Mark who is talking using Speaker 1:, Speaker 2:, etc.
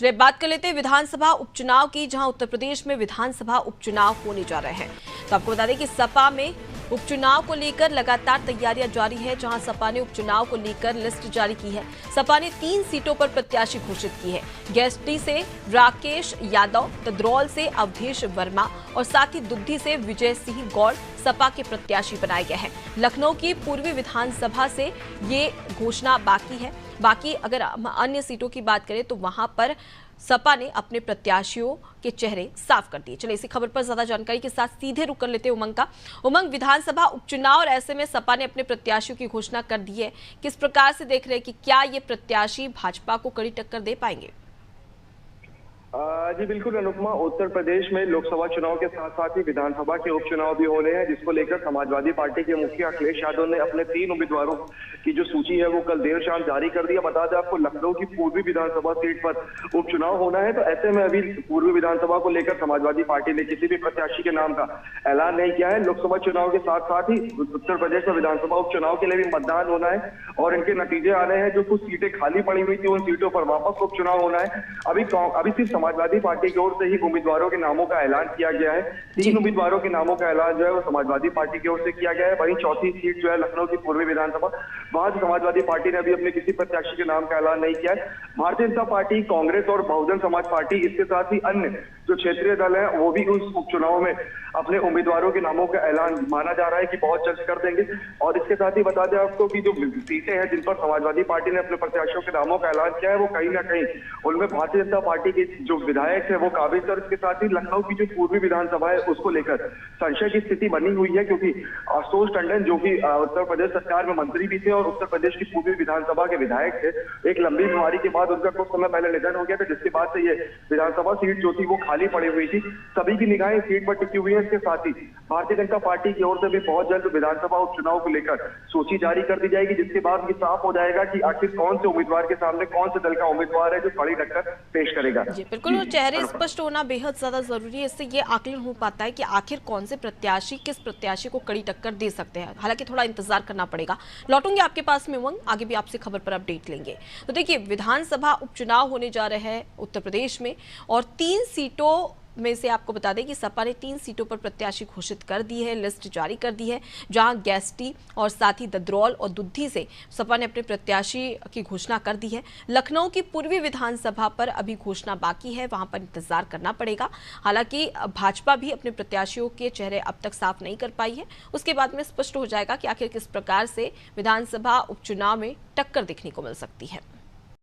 Speaker 1: चलिए बात कर लेते हैं विधानसभा उपचुनाव की, जहां उत्तर प्रदेश में विधानसभा उपचुनाव होने जा रहे हैं। तो आपको बता दें कि सपा में उपचुनाव को लेकर लगातार तैयारियां जारी है, जहां सपा ने उपचुनाव को लेकर लिस्ट जारी की है। सपा ने 3 सीटों पर प्रत्याशी घोषित की है। गेस्टी से राकेश यादव, ददरौल से अवधेश वर्मा और साथ ही दुद्धी से विजय सिंह गौड़ सपा के प्रत्याशी बनाए गए हैं। लखनऊ की पूर्वी विधानसभा से ये घोषणा बाकी है। बाकी अगर अन्य सीटों की बात करें तो वहां पर सपा ने अपने प्रत्याशियों के चेहरे साफ कर दिए। चलिए इसी खबर पर ज्यादा जानकारी के साथ सीधे रुक कर लेते हैं उमंग का। उमंग, विधानसभा उपचुनाव और ऐसे में सपा ने अपने प्रत्याशियों की घोषणा कर दी है। किस प्रकार से देख रहे हैं कि क्या ये प्रत्याशी भाजपा को कड़ी टक्कर दे पाएंगे?
Speaker 2: जी बिल्कुल अनुपमा, उत्तर प्रदेश में लोकसभा चुनाव के साथ साथ ही विधानसभा के उपचुनाव भी होने हैं, जिसको लेकर समाजवादी पार्टी के मुखिया अखिलेश यादव ने अपने 3 उम्मीदवारों की जो सूची है वो कल देर शाम जारी कर दिया। बता दें आपको, लखनऊ की पूर्वी विधानसभा सीट पर उपचुनाव होना है। तो ऐसे में अभी पूर्वी विधानसभा को लेकर समाजवादी पार्टी ने किसी भी प्रत्याशी के नाम का ऐलान नहीं किया है। लोकसभा चुनाव के साथ साथ ही उत्तर प्रदेश में विधानसभा उपचुनाव के लिए भी मतदान होना है और इनके नतीजे आ रहे हैं। जो कुछ सीटें खाली पड़ी हुई थी उन सीटों पर वापस उपचुनाव होना है। अभी सिर्फ समाजवादी पार्टी की ओर से ही उम्मीदवारों के नामों का ऐलान किया गया है। 3 उम्मीदवारों के नामों का ऐलान जो है वो समाजवादी पार्टी की ओर से किया गया है। वहीं चौथी सीट जो है लखनऊ की पूर्वी विधानसभा, वहां से समाजवादी पार्टी ने अभी अपने किसी प्रत्याशी के नाम का ऐलान नहीं किया है। भारतीय जनता पार्टी, कांग्रेस और बहुजन समाज पार्टी, इसके साथ ही अन्य जो क्षेत्रीय दल है वो भी उस उपचुनाव में अपने उम्मीदवारों के नामों का ऐलान माना जा रहा है कि बहुत जल्द कर देंगे। और इसके साथ ही बता दें आपको कि जो सीटें हैं जिन पर समाजवादी पार्टी ने अपने प्रत्याशियों के नामों का ऐलान किया है वो कहीं ना कहीं उनमें भारतीय जनता पार्टी के जो विधायक है वो काबिज। और इसके साथ ही लखनऊ की जो पूर्वी विधानसभा है उसको लेकर संशय की स्थिति बनी हुई है, क्योंकि आशुतोष टंडन जो कि उत्तर प्रदेश सरकार में मंत्री भी थे और उत्तर प्रदेश की पूर्वी विधानसभा के विधायक थे, एक लंबी बीमारी के बाद उनका कुछ समय पहले निधन हो गया था, जिसके बाद से ये विधानसभा सीट जो थी वो खाली पड़ी हुई थी। सभी की निगाहें सीट पर टिकी हुई है। इसके साथ ही भारतीय जनता पार्टी की ओर से भी बहुत जल्द विधानसभा उपचुनाव को लेकर सूची जारी कर दी जाएगी, जिसके बाद ये साफ हो जाएगा कि आखिर कौन से उम्मीदवार के सामने कौन से दल का उम्मीदवार है जो कड़ी टक्कर पेश करेगा।
Speaker 1: जी बिल्कुल, वो चेहरे स्पष्ट होना बेहद ज्यादा जरूरी है। इससे ये आकलन हो पाता है कि आखिर कौन से प्रत्याशी किस प्रत्याशी को कड़ी टक्कर दे सकते हैं। हालांकि थोड़ा इंतजार करना पड़ेगा। लौटूंगे आपके पास में उमंग, आगे भी आपसे खबर पर अपडेट लेंगे। तो देखिए, विधानसभा उपचुनाव होने जा रहे हैं उत्तर प्रदेश में और 3 सीटों में से आपको बता दें कि सपा ने 3 सीटों पर प्रत्याशी घोषित कर दी है, लिस्ट जारी कर दी है, जहां गेस्टी और साथ ही ददरौल और दुद्धी से सपा ने अपने प्रत्याशी की घोषणा कर दी है। लखनऊ की पूर्वी विधानसभा पर अभी घोषणा बाकी है, वहां पर इंतजार करना पड़ेगा। हालांकि भाजपा भी अपने प्रत्याशियों के चेहरे अब तक साफ नहीं कर पाई है। उसके बाद में स्पष्ट हो जाएगा कि आखिर किस प्रकार से विधानसभा उपचुनाव में टक्कर देखने को मिल सकती है।